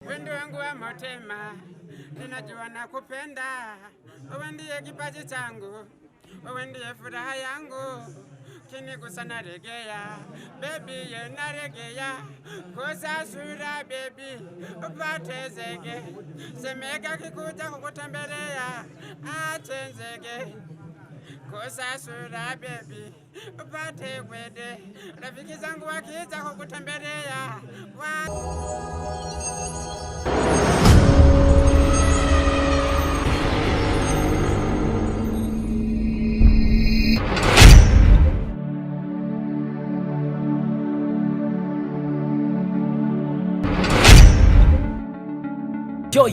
wendo wangu wa motema, ninajua nakupenda, wewe ndiye kipaji changu, wewe ndiye furaha yangu, kinigusa naregea, baby ye naregea, kosa sura baby, upate zege, semeka kikuja kukutembelea, achenzege. Kosa sura baby, upate kwede, rafiki zangu wakija kukutembelea.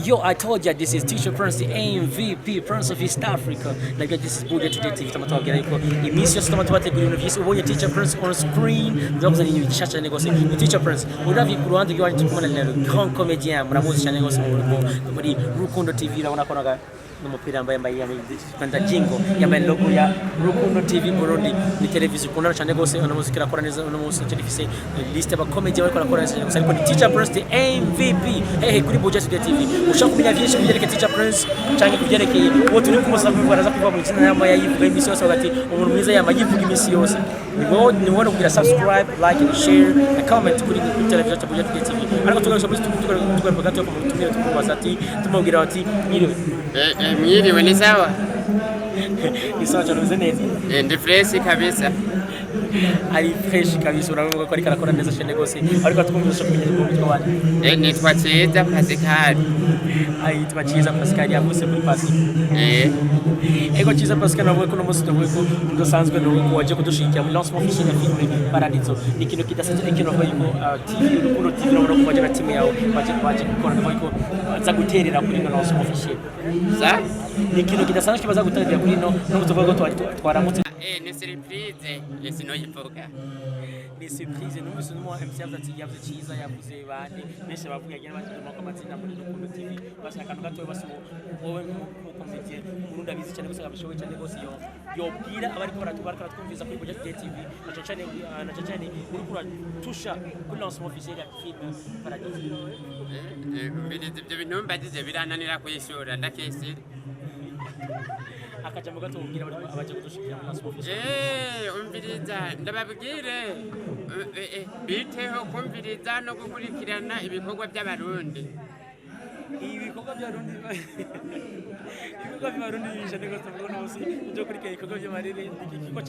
Yo, I told you this is Teacher Prince, the MVP, Prince of East Africa. Like this is Buddha Today TV. Tama tuwagira yuko imisio tama tuwate kuri universe. Ubonye Teacher Prince on screen. Ndokuza ni bishasha negosi. Teacher Prince, udavi kuruhande gwa ndikumana lero. Grand comédien, muramuzi negosi muri Rukundo TV urabona ko naga n'umupira yambaye kwenda jingo yambaye logo ya Rukundo TV Burundi ni televiziyo kuna cyane gose ona muziki rakora neza ona muziki televise list aba comedy bariko rakora neza gusa ariko ni Teacher Prince the MVP kuri Buja Today TV ushaka kumenya byinshi kubyereka Teacher Prince cyangwa kubyerekeye uwo turi kumusaba kubaraza kuva mu kina yamba yayivuga imisi yose hagati umuntu mwiza yamba yivuga imisi yose ni wowe kugira subscribe like and share and comment kuri televiziyo ya Buja Today TV ariko tugaruka muri tukora hagati yo kumutumira tukubaza ati tumubwira ati nyiriwe mwiriwe ni sawa? Ni sawa cyane neza. Ndi fresh kabisa. Ari fresh kabisa uravuga ko ari karakora neza cyane gose ariko twumvise kumenya ko bitwa bane. Nitwa Chiza Pascal. Nitwa Chiza Pascal yavuse muri pasi. Ego Chiza Pascal navuga ko no musi tuvuga ko dusanzwe no waje kudushikira mu lancement officiel ya film Paradiso. Ni kintu kidasanzwe kintu ko TV Rukundo TV no ko waje na team yawe waje gukora ko za guterera kuri no lancement officiel. Za ni kintu kidasanzwe kibaza gutangira kuri no tuvuga ko twaramutse. Ni surprise sinoyivuga. Ni surprise n'umusi n'umwe MC yavuze Chiza yavuze bane meshe bavuga yagenda batuma ko matsinda muri Rukundo TV bashaka gato baso wowe mu comedy Burundi abizi cyane gusa abishoboye cyane gose yobwira abariko baratubaraka twumviza kuri Buja TV na cyane uri kuratusha kuri lancement officiel ya film Paradiso. Ibyo bintu mbagize birananira kuyishura ndakesire. Akajambo gato ubwira abaje kudushikira mu lancement officiel. Umviriza ndababwire biteho kumviriza no gukurikirana ibikorwa by'abarundi. Ibikorwa by'abarundi cyane gose ubona usi byo kurikira ibikorwa by'amarere ikiko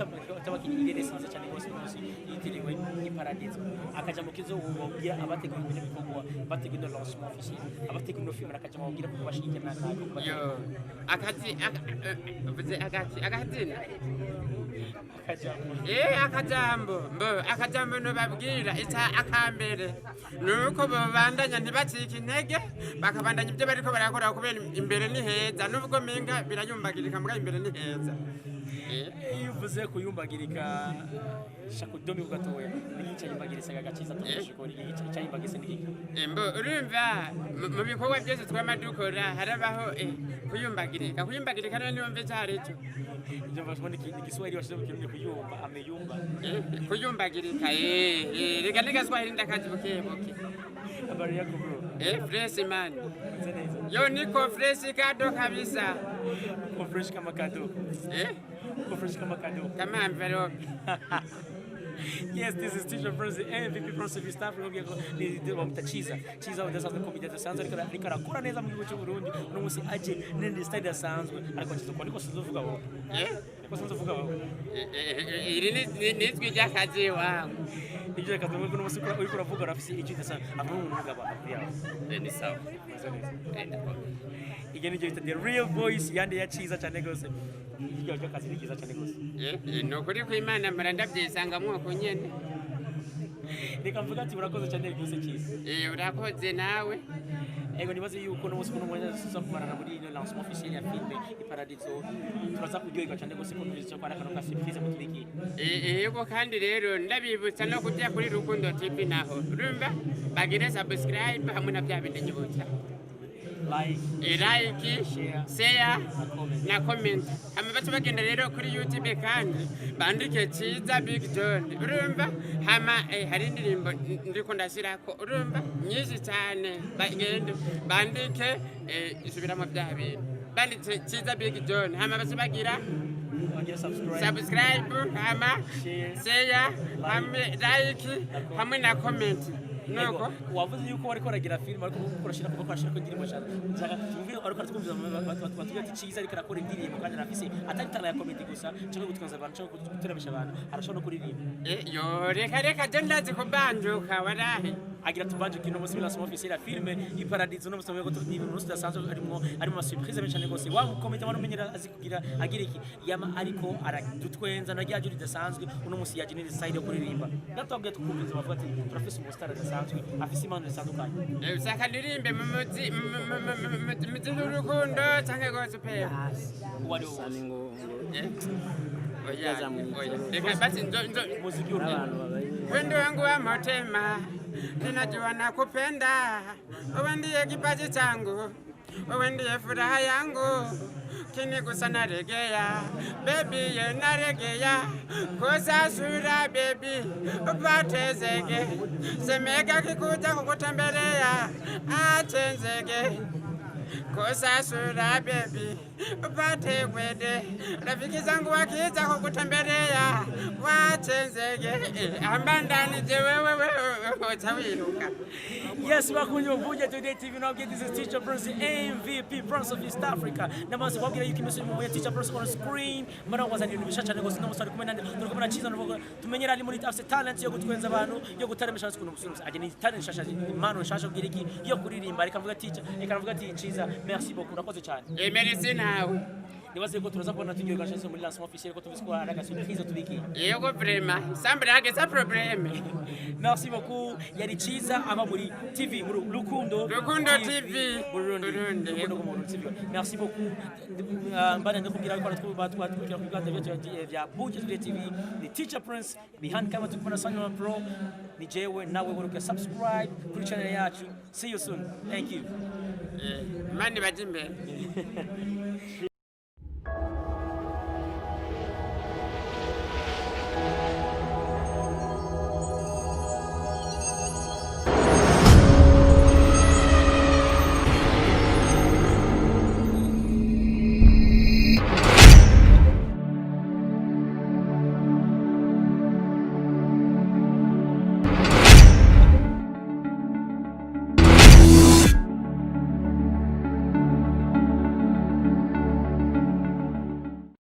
cy'abakinyi neza cyane gose usi yitiriwe ni Paradiso. Akajambo kizo ubwira abateguye ibintu bikorwa bateguye no lancement officiel abateguye no film akajambo ubwira ko bashikira naka. Yo akatina akajambo no babwira ita akambere nuko babandanya ntibacika intege bakabandanya ibyo bariko barakora kubera imbere ni heza nubwo menga birayumbagirika mbwa imbere ni heza. Iyo uvuze kuyumbagirika shakudomi ugatoya niyicaye imbagirisa gagaciza tushikori yicaye imbagise niki urumva mu bikorwa byose twamadukora harabaho kuyumbagirika none niyo mve cyari cyo nje bashobora Kiswahili washoboye kirunye kuyumba ameyumba kuyumbagirika rega Kiswahili ndakazi buke habari yako bro fresh man yo niko fresh kado kabisa ko fresh kama kado ko fresh kama kado kama envelope. Yes, this is Teacher Prince, MVP Prince of East Africa. Ni Chiza udasanzwe komite dasanzwe ariko arakora neza mu gihugu cy'u Burundi no musi aje n'indi style dasanzwe ariko kizuko niko sinzovuga wowe. Niko sinzovuga wowe. Iri nitwi ryakazi wangu. Ibyo kazi ngo no musi uri kuravuga rafisi iki dasanzwe avuga umugabo yawe. Ni sawa. Igeni bita the real voice yande ya Chiza cyane gose. Iyo kazi nikiza cyane gose. No kuri ku Imana maranda byisanga mwoko nyene. Reka mvuga ati urakoze cyane byose Chiza. Urakoze nawe. Ego nibaze yuko no musi kuno mwanya suza kumarana muri ino lancement officiel ya film Paradiso turaza kuryoherwa cyane gose ko tuzi cyo kwana kanoka surprise mu tubiki. Yego kandi rero ndabibutsa no kujya kuri Rukundo TV naho urumva bagire subscribe hamwe na bya bindi nyibutsa. like, share na comment. Hama baca bagenda rero kuri YouTube kandi bandike Ciza Big John urumva hama hari indirimbo ndiko ndashirako urumva nyinshi cyane bagende bandike isubiramo bya bintu bandike Ciza Big John hama baca bagira subscribe hama share hama like hamwe na comment nuko wavuze yuko wariko aragira film ariko ukorashira kuko kwashira ko indirimbo cyane nzaka tumvira ariko twumviza batuga ati Ciza ariko arakora indirimbo kandi arafise atari tara ya comedy gusa cyo gutwanza abantu cyo guteramisha abantu arashobora no kuririmba yo reka je ndazi ko banjuka warahe agira tubanje kino musi la officiel ya film iparadizo no musomye ko ni ibintu rudasanzwe arimo surprise menshi cyane gose wa comedy abantu menyera azikugira agira iki yama ariko aradutwenza no ryaje ridasanzwe uno musi yaje ni side yo kuririmba natwabwiye tukumviza bavuga ati turafise umustar dasanzwe afise impano zitandukanye usaka ndirimbe mu muzi n'urukundo cyangwa gose pe wari uwo reka basi nzo muziki urabana wendo wangu wa motema ninajua nakupenda wewe ndiye kipaji changu wewe ndiye furaha yangu kinigusa naregea baby ye naregea kosa sura baby upatezege semeka kikuja kukutembelea atenzege kosa sura baby upate kwede rafiki zangu wakiza kukutembelea watenzege ambandani je wewe utawiruka. Yes, bakunye Mvuge Today TV. Now get this is Teacher Prince, MVP Prince of East Africa. Namaze kwabwira yuko imisi mu Teacher Prince on screen mara wazani ibintu cyane gose no musari kumena no kumena Ciza no tumenyera ari muri afse talent yo gutwenza abantu yo gutaremesha kuno musunzi aje ni talent shasha impano shasha bwiriki yo kuririmba reka mvuga teacher reka mvuga ati Ciza merci beaucoup urakoze cyane Merci nawe nibaze ko turaza kubona tugiye gashaje muri lancement officiel ko tubisikora araga surprise tubiki yego vraiment semble hage sa problème. Merci beaucoup yari Ciza aba muri TV muri Rukundo TV Burundi. Merci beaucoup mbana ndakubwira ko twatwatwira ku biganza bya Mvuge Today TV ni Teacher Prince behind camera tukubona Sanywa Pro ni jewe nawe uruke subscribe kuri channel yacu. See you soon, thank you Mani bajimbe